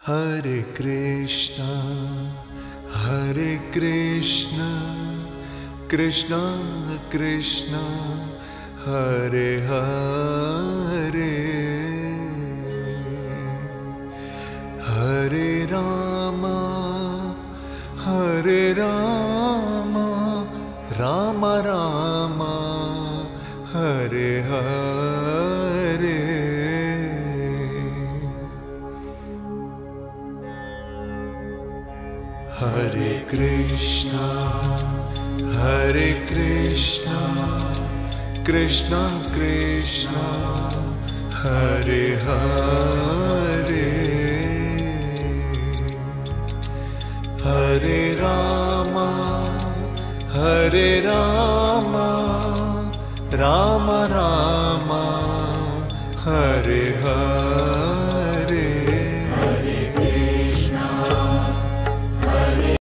Hare Krishna, Krishna Krishna, Hare Hare, Hare Rama, Hare Rama, Rama Rama, Hare Hare. Hare Krishna, Krishna Krishna, Hare Hare, Hare Rama, Rama Rama, Hare